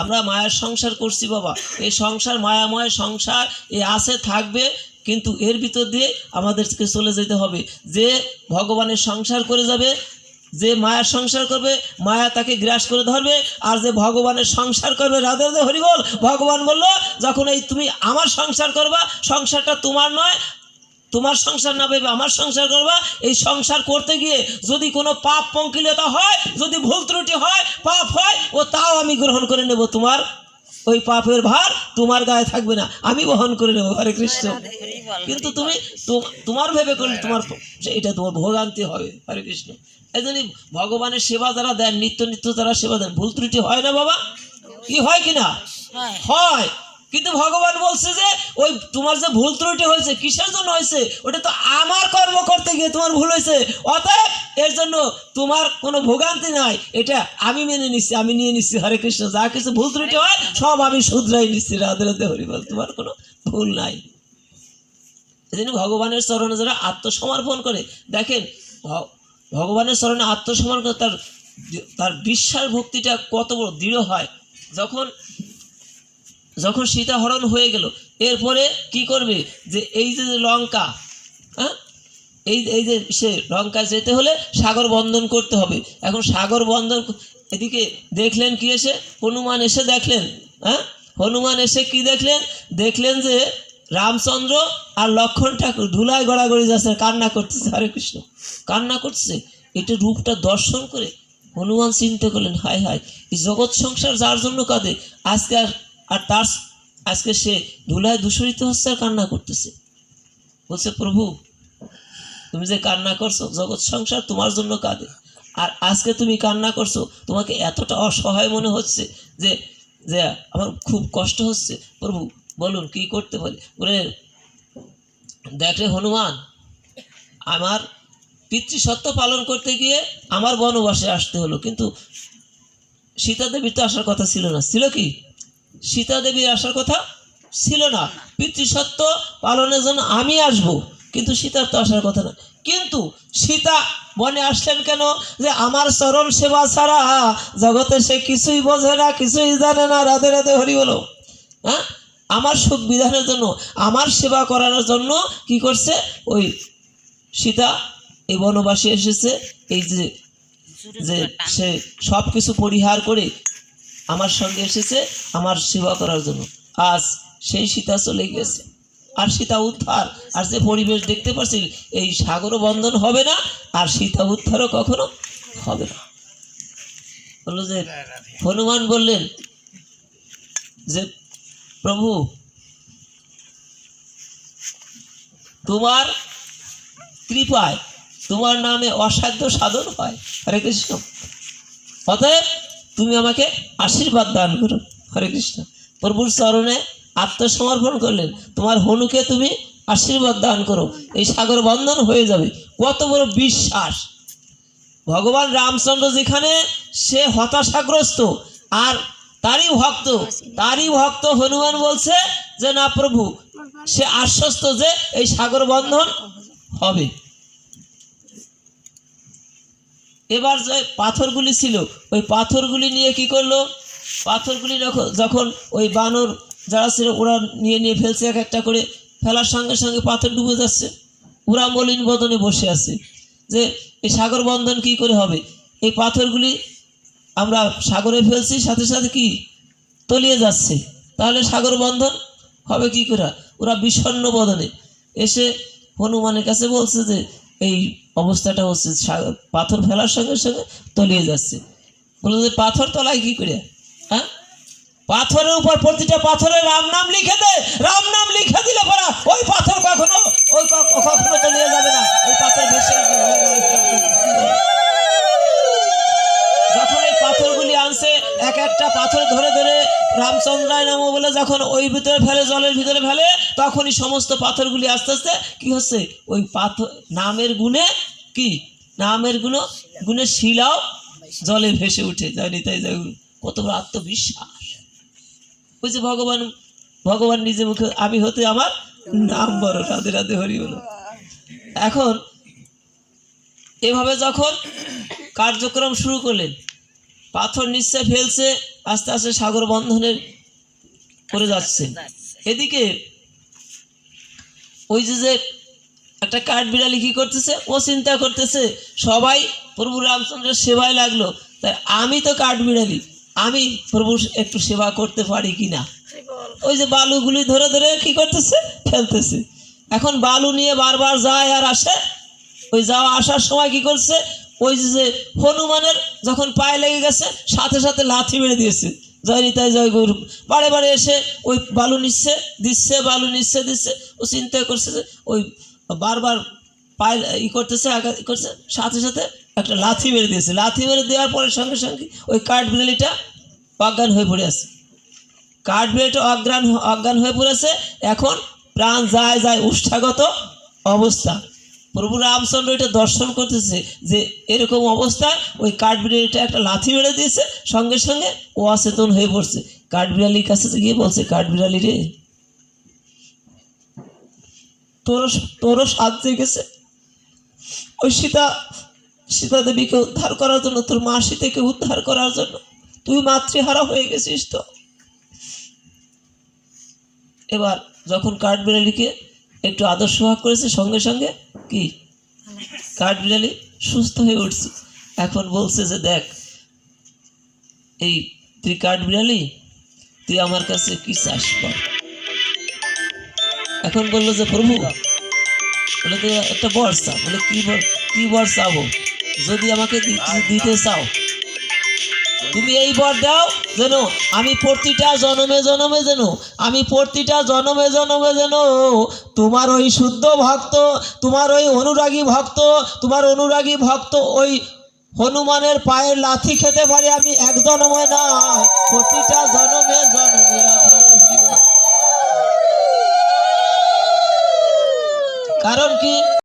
আমরা মায়ার সংসার করছি বাবা, এই সংসার মায়াময় সংসার এ আছে থাকবে, কিন্তু এর ভিতর দিয়ে আমাদেরকে চলে যেতে হবে। যে ভগবানের সংসার করে যাবে, যে মায়ার সংসার করবে মায়া তাকে গ্রাস করে ধরবে, আর যে ভগবানের সংসার করবে, রাধে রাধে হরি বল, ভগবান বলল যখন এই তুমি আমার সংসার করবা, সংসারটা তোমার নয়, তোমার সংসার না ভেবে আমার সংসার করবা, এই সংসার করতে গিয়ে যদি কোনো পাপ পঙ্কিলতা হয়, যদি ভুল ত্রুটি হয়, পাপ হয়, ও তাও আমি গ্রহণ করে নেব, তোমার ওই পাপের ভার তোমার গায়ে থাকবে না, আমি বহন করে নেব। হরে কৃষ্ণ। কিন্তু তুমি তোমার ভেবে করলে তোমার এটা তোমার ভোগান্তি হবে। হরে কৃষ্ণ। এই জন্য ভগবানের সেবা যারা দেন, নিত্য নিত্য যারা সেবা দেন, ভুল ত্রুটি হয় না বাবা? কি হয় কিনা? হয়। কিন্তু ভগবান বলছে যে ওই তোমার যে ভুল ত্রুটি হয়েছে কিসের জন্য হয়েছে, ওটা তো আমার কর্ম করতে গিয়ে তোমার ভুল হয়েছে, অতএব এর জন্য তোমার কোনো ভোগান্তি নাই, এটা আমি মেনে নিচ্ছি, আমি নিয়ে নিচ্ছি। হরে কৃষ্ণ। যা কিছু ভুল ত্রুটি হয় সব আমি শুধরাই নিচ্ছি, রাধে রাধে হরি বল, তোমার কোনো ভুল নাই। এই জন্য ভগবানের চরণে যারা আত্মসমর্পণ করে, দেখেন ভগবানের চরণে আত্মসমর্পণ করে তার বিশ্বাস ভক্তিটা কত বড় দৃঢ় হয়। যখন সীতা হরণ হয়ে গেল, এরপরে কি করবে, যে এই যে লঙ্কা, হ্যাঁ, এই যে সে লঙ্কায় যেতে হলে সাগর বন্ধন করতে হবে। এখন সাগর বন্ধন, এদিকে দেখলেন কি এসে, হনুমান এসে দেখলেন, হ্যাঁ, হনুমান এসে কি দেখলেন, দেখলেন যে রামচন্দ্র আর লক্ষ্মণ ঠাকুর ধুলায় গড়াগড়ি যাচ্ছে, কান্না করতেছে। হরে কৃষ্ণ। কান্না করতেছে, এটা রূপটা দর্শন করে হনুমান চিন্তা করলেন, হায় হায়, এই জগৎ সংসার যার জন্য কাঁদে, আজকে সে ধুলায় দূষিত হচ্ছে আর কান্না করতেছে। বলছে, প্রভু তুমি যে কান্না করছো, জগৎ সংসার তোমার জন্য কাঁদে, আর আজকে তুমি কান্না করছো, তোমাকে এতটা অসহায় মনে হচ্ছে যে যে আমার খুব কষ্ট হচ্ছে, প্রভু বলুন কি করতে পারি। বলে, দেখলে হনুমান, আমার পিতৃসত্য পালন করতে গিয়ে আমার বনবাসে আসতে হলো, কিন্তু সীতা দেবীর তো আসার কথা ছিল না, ছিল কি? সীতা দেবীর আসার কথা ছিল না। পিতৃসত্য পালনের জন্য আমি আসব, কিন্তু সীতার তো আসার কথা না। কিন্তু সীতা বনে আসলেন কেন? যে আমার চরণ সেবা ছাড়া জগতে সে কিছুই বোঝে না, কিছুই জানে না। রাধে রাধে হরি বলো। হ্যাঁ, আমার সুখ বিধানের জন্য, আমার সেবা করানোর জন্য কি করছে, ওই সীতা এই বনবাসী এসেছে, এই যে সে সব কিছু পরিহার করে আমার সঙ্গে এসেছে আমার সেবা করার জন্য। আজ সেই সীতা চলে গেছে, আর সীতা উদ্ধার, আর যে পরিবেশ দেখতে পাচ্ছি, এই সাগর বন্ধন হবে না, আর সীতা উদ্ধারও কখনো হবে না। বললো যে, হনুমান বললেন যে, প্রভু তোমার কৃপায় তোমার নামে অসাধ্য সাধন হয়। হরে কৃষ্ণ। অতএব তুমি আমাকে আশীর্বাদ দান করো। হরে কৃষ্ণ। প্রভুর চরণে আত্মসমর্পণ করলেন, তোমার হনুকে তুমি আশীর্বাদ দান করো, এই সাগর বন্ধন হয়ে যাবে। কত বড় বিশ্বাস! ভগবান রামচন্দ্র যেখানে সে হতাশাগ্রস্ত, আর তারই ভক্ত হনুমান বলছে যে না প্রভু, সে আশ্বস্ত যে এই সাগর বন্ধন হবে। এবার যে পাথরগুলি ছিল, ওই পাথরগুলি নিয়ে কি করলো, পাথরগুলি যখন ওই বানর যারা ছিল ওরা নিয়ে ফেলছে, এক একটা করে ফেলার সঙ্গে সঙ্গে পাথর ডুবে যাচ্ছে। ওরা মলিন বদনে বসে আছে যে এই সাগর বন্ধন কি করে হবে, এই পাথরগুলি আমরা সাগরে ফেলছি, সাথে সাথে কি তলিয়ে যাচ্ছে, তাহলে সাগর বন্ধন হবে কি করে? ওরা বিষণ্ণ বদনে এসে হনুমানের কাছে বলছে যে এই অবস্থাটা হচ্ছে, পাথর ফেলার সঙ্গে সঙ্গে তলিয়ে যাচ্ছে। বলে যে পাথর তলায় কি করে? হ্যাঁ, পাথরের উপর প্রতিটা পাথরে রাম নাম লিখে দে, রাম নাম লিখে দিলে পরা ওই পাথর কখনো তলিয়ে যাবে না, ওই পাথর ভেসে। যখন এই পাথরগুলি আনছে, এক একটা পাথর ধরে ধরে রামচন্দ্রায় নাম বলে যখন ওই ভিতরে ফেলে, জলের ভিতরে ফেলে, তখনই সমস্ত পাথরগুলি আস্তে আস্তে কি হচ্ছে, ওই পাথর নামের গুণে কি, নামের গুণে শিলাও জলে ভেসে উঠে যায়নি। তাই কত বড় আত্মবিশ্বাস! ওই যে ভগবান নিজে মুখে, আমি হতে আমার নাম বড়। রাধে রাধে হরি বলো। এখন এভাবে যখন কার্যক্রম শুরু করলেন, পাথর নিশ্চয় ফেলছে, আস্তে আস্তে সাগর বন্ধনের করে যাচ্ছে। এদিকে ওই যে একটা কাঠবিড়ালি কি করতেছে, ও চিন্তা করতেছে সবাই প্রভু রামচন্দ্রের সেবায় লাগলো, তাই আমি তো কাঠবিড়ালি, আমি প্রভুর একটু সেবা করতে পারি কিনা। ওই যে বালুগুলি ধরে ধরে কি করতেছে, ফেলতেছে। এখন বালু নিয়ে বারবার যায় আর আসে। ওই যাওয়া আসার সময় কি করছে, ওই যে হনুমানের যখন পায়ে লেগে গেছে সাথে সাথে লাথি মেরে দিয়েছে, জয় নিতাই জয় গৌর। বারে বারে এসে ওই বালু নিচ্ছে দিচ্ছে, বালু নিচ্ছে দিচ্ছে। ও চিন্তা করছে যে ওই বারবার পায়ে ই করতেছে, আঘাত করছে, সাথে সাথে একটা লাথি মেরে দিয়েছে। লাথি মেরে দেওয়ার পরে সঙ্গে সঙ্গে ওই কাঠবিড়ালিটা অজ্ঞান হয়ে পড়ে আছে। কাঠবিড়ালিটা অজ্ঞান হয়ে পড়েছে। এখন প্রাণ যায় যায় উষ্ঠাগত অবস্থা। প্রভু রামচন্দ্র এটা দর্শন করতেছে যে এরকম অবস্থায় ওই কাঠবিড়ালিটা একটা লাথি মেরে দিয়েছে, সঙ্গে সঙ্গে ও অচেতন হয়ে পড়ছে। কাঠবিড়ালির কাছে গিয়ে বলছে, কাঠবিড়ালি রে, তোরও সাথ জেগেছে ওই সীতা দেবীকে উদ্ধার করার জন্য, তোর মা সীতাকে উদ্ধার করার জন্য। তুই মাতৃহারা হয়ে গেছিস তো। এবার যখন কাঠবিড়ালিকে একটু আদর্শ ভাগ করেছে, সঙ্গে সঙ্গে কি কাঠবিড়ালি সুস্থ হয়ে উঠছে। এখন বলছে যে দেখ, এই তুই কাঠবিড়ালি, তুই আমার কাছে কি চাস বল। এখন বললো যে প্রভু, বলে তুই একটা বর চা। বলে কি বর চাবো? যদি আমাকে দিতে চাও তুমি এই বর দাও যেন আমি প্রতিটা জনমে জনমে যেন তোমার ওই শুদ্ধ ভক্ত, তোমার ওই অনুরাগী ভক্ত ওই হনুমানের পায়ের লাথি খেতে পারি আমি, এক জনমে না, প্রতিটা জনমে জনমে। কারণ কি?